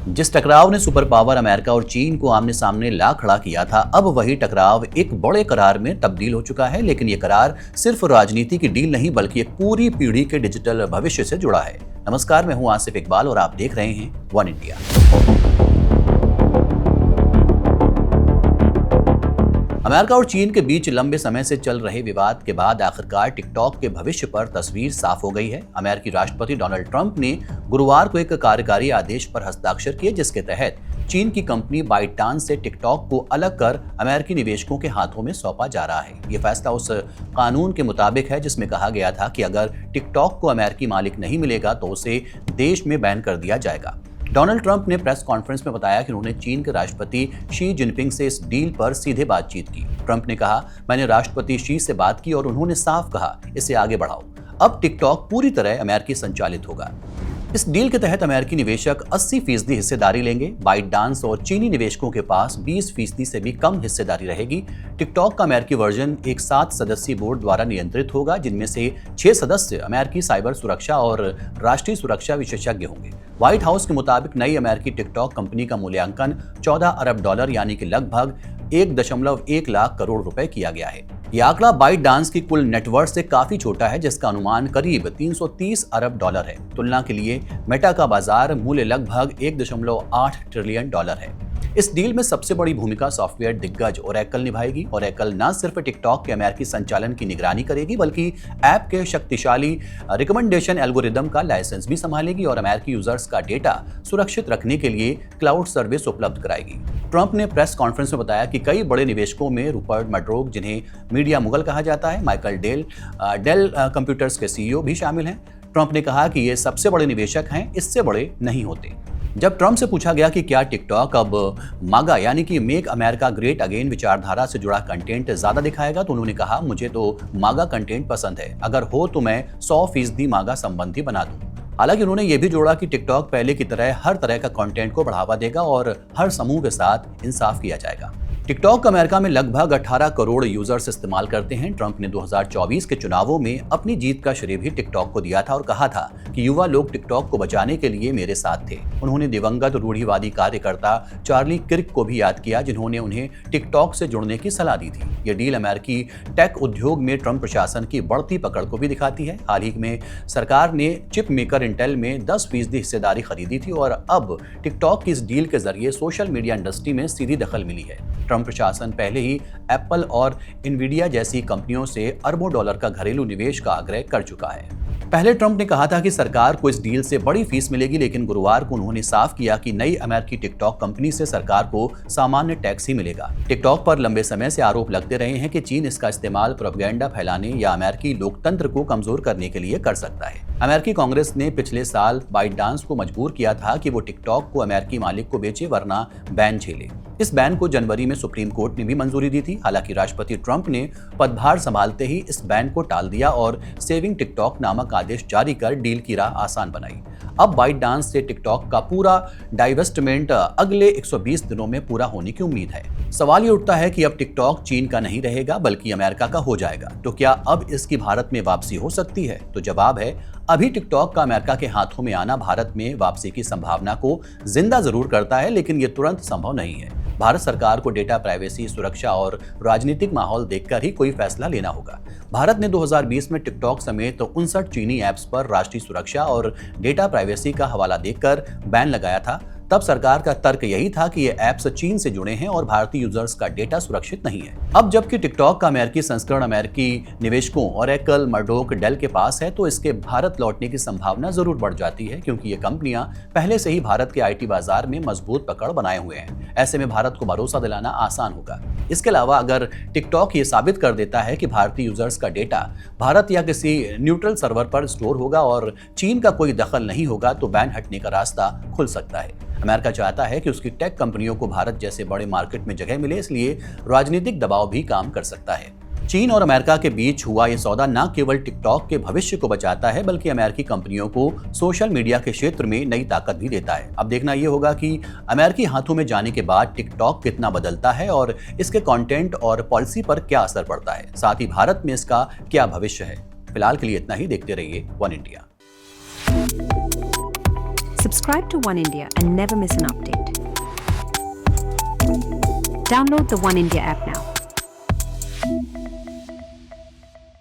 जिस टकराव ने सुपर पावर अमेरिका और चीन को आमने सामने ला खड़ा किया था, अब वही टकराव एक बड़े करार में तब्दील हो चुका है। लेकिन ये करार सिर्फ राजनीति की डील नहीं, बल्कि एक पूरी पीढ़ी के डिजिटल भविष्य से जुड़ा है। नमस्कार, मैं हूं आसिफ इकबाल और आप देख रहे हैं वन इंडिया। अमेरिका और चीन के बीच लंबे समय से चल रहे विवाद के बाद आखिरकार टिकटॉक के भविष्य पर तस्वीर साफ हो गई है। अमेरिकी राष्ट्रपति डोनाल्ड ट्रंप ने गुरुवार को एक कार्यकारी आदेश पर हस्ताक्षर किए, जिसके तहत चीन की कंपनी बाइटडांस से टिकटॉक को अलग कर अमेरिकी निवेशकों के हाथों में सौंपा जा रहा है। ये फैसला उस कानून के मुताबिक है जिसमें कहा गया था कि अगर टिकटॉक को अमेरिकी मालिक नहीं मिलेगा तो उसे देश में बैन कर दिया जाएगा। डोनाल्ड ट्रंप ने प्रेस कॉन्फ्रेंस में बताया कि उन्होंने चीन के राष्ट्रपति शी जिनपिंग से इस डील पर सीधे बातचीत की। ट्रंप ने कहा, मैंने राष्ट्रपति शी से बात की और उन्होंने साफ कहा, इसे आगे बढ़ाओ। अब टिकटॉक पूरी तरह अमेरिकी संचालित होगा। इस डील के तहत अमेरिकी निवेशक 80% हिस्सेदारी लेंगे। बाइटडांस और चीनी निवेशकों के पास 20% से भी कम हिस्सेदारी रहेगी। टिकटॉक का अमेरिकी वर्जन एक 7 सदस्यीय बोर्ड द्वारा नियंत्रित होगा, जिनमें से 6 सदस्य अमेरिकी साइबर सुरक्षा और राष्ट्रीय सुरक्षा विशेषज्ञ होंगे। व्हाइट हाउस के मुताबिक नई अमेरिकी टिकटॉक कंपनी का मूल्यांकन $14 अरब यानी कि लगभग 1.1 लाख करोड़ रुपए किया गया है। यह आंकड़ा बाइटडांस की कुल नेटवर्थ से काफी छोटा है, जिसका अनुमान करीब $330 अरब है। तुलना के लिए मेटा का बाजार मूल्य लगभग $1.8 ट्रिलियन है। इस डील में सबसे बड़ी भूमिका सॉफ्टवेयर दिग्गज ओरेकल निभाएगी। ओरेकल न सिर्फ टिकटॉक के अमेरिकी संचालन की निगरानी करेगी, बल्कि ऐप के शक्तिशाली रिकमेंडेशन एल्गोरिदम का लाइसेंस भी संभालेगी और अमेरिकी यूजर्स का डेटा सुरक्षित रखने के लिए क्लाउड सर्विस उपलब्ध कराएगी। ट्रंप ने प्रेस कॉन्फ्रेंस में बताया कि कई बड़े निवेशकों में रूपर्ट मर्डोक, जिन्हें मीडिया मुगल कहा जाता है, माइकल डेल कंप्यूटर्स के CEO भी शामिल हैं। ट्रंप ने कहा कि ये सबसे बड़े निवेशक हैं, इससे बड़े नहीं होते। जब ट्रंप से पूछा गया कि क्या टिकटॉक अब मागा यानी कि मेक अमेरिका ग्रेट अगेन विचारधारा से जुड़ा कंटेंट ज्यादा दिखाएगा, तो उन्होंने कहा, मुझे तो मागा कंटेंट पसंद है, अगर हो तो मैं 100% मागा संबंधी बना दूं। हालांकि उन्होंने ये भी जोड़ा कि टिकटॉक पहले की तरह हर तरह का कंटेंट को बढ़ावा देगा और हर समूह के साथ इंसाफ किया जाएगा। टिकटॉक अमेरिका में लगभग 18 करोड़ यूजर्स इस्तेमाल करते हैं। ट्रंप ने 2024 के चुनावों में अपनी जीत का श्रेय भी टिकटॉक को दिया था और कहा था कि युवा लोग टिकटॉक को बचाने के लिए मेरे साथ थे। उन्होंने दिवंगत रूढ़िवादी कार्यकर्ता चार्ली किर्क को भी याद किया, जिन्होंने उन्हें टिकटॉक से जुड़ने की सलाह दी थी। ये डील अमेरिकी टेक उद्योग में ट्रंप प्रशासन की बढ़ती पकड़ को भी दिखाती है। हाल ही में सरकार ने चिप मेकर इंटेल में 10% हिस्सेदारी खरीदी थी और अब टिकटॉक की इस डील के जरिए सोशल मीडिया इंडस्ट्री में सीधी दखल मिली है। ट्रंप प्रशासन पहले ही एप्पल और इनवीडिया जैसी कंपनियों से अरबों डॉलर का घरेलू निवेश का आग्रह कर चुका है। पहले ट्रंप ने कहा था कि सरकार को इस डील से बड़ी फीस मिलेगी, लेकिन गुरुवार को उन्होंने साफ किया कि नई अमेरिकी टिकटॉक कंपनी से सरकार को सामान्य टैक्स ही मिलेगा। टिकटॉक पर लंबे समय से आरोप लगते रहे हैं कि चीन इसका इस्तेमाल प्रोपेगेंडा फैलाने या अमेरिकी लोकतंत्र को कमजोर करने के लिए कर सकता है। अमेरिकी कांग्रेस ने पिछले साल बाइटडांस को मजबूर किया था कि वो टिकटॉक को अमेरिकी मालिक को बेचे, वरना बैन झेले। इस बैन को जनवरी में सुप्रीम कोर्ट ने भी मंजूरी दी थी। हालांकि राष्ट्रपति ट्रंप ने पदभार संभालते ही इस बैन को टाल दिया और सेविंग टिकटॉक नामक आदेश जारी कर डील की राह आसान बनाई। अब बाइटडांस से टिकटॉक का पूरा डाइवेस्टमेंट अगले 120 दिनों में पूरा होने की उम्मीद है। सवाल ये उठता है कि अब टिकटॉक चीन का नहीं रहेगा, बल्कि अमेरिका का हो जाएगा। तो क्या अब इसकी भारत में वापसी हो सकती है? तो जवाब है, अभी टिकटॉक का अमेरिका के हाथों में आना भारत में वापसी की संभावना को जिंदा जरूर करता है, लेकिन ये तुरंत संभव नहीं है। भारत सरकार को डेटा प्राइवेसी, सुरक्षा और राजनीतिक माहौल देखकर ही कोई फैसला लेना होगा। भारत ने 2020 में टिकटॉक समेत 59 चीनी ऐप्स पर राष्ट्रीय सुरक्षा और डेटा प्राइवेसी का हवाला देकर बैन लगाया था। तब सरकार का तर्क यही था कि ये ऐप्स चीन से जुड़े हैं और भारतीय यूजर्स का डेटा सुरक्षित नहीं है। अब जबकि टिकटॉक का अमेरिकी संस्करण अमेरिकी निवेशकों ओरेकल, मर्डोक, डेल के पास है, तो इसके भारत लौटने की संभावना जरूर बढ़ जाती है, क्योंकि ये कंपनियां पहले से ही भारत के IT बाजार में मजबूत पकड़ बनाए हुए हैं। ऐसे में भारत को भरोसा दिलाना आसान होगा। इसके अलावा अगर टिकटॉक ये साबित कर देता है कि भारतीय यूजर्स का डेटा भारत या किसी न्यूट्रल सर्वर पर स्टोर होगा और चीन का कोई दखल नहीं होगा, तो बैन हटने का रास्ता खुल सकता है। अमेरिका चाहता है कि उसकी टेक कंपनियों को भारत जैसे बड़े मार्केट में जगह मिले, इसलिए राजनीतिक दबाव भी काम कर सकता है। चीन और अमेरिका के बीच हुआ ये सौदा न केवल टिकटॉक के भविष्य को बचाता है, बल्कि अमेरिकी कंपनियों को सोशल मीडिया के क्षेत्र में नई ताकत भी देता है। अब देखना यह होगा कि अमेरिकी हाथों में जाने के बाद टिकटॉक कितना बदलता है और इसके कंटेंट और पॉलिसी पर क्या असर पड़ता है, साथ ही भारत में इसका क्या भविष्य है। फिलहाल के लिए इतना ही। देखते रहिए one India. Subscribe to One India and never miss an update. Download the One India app now.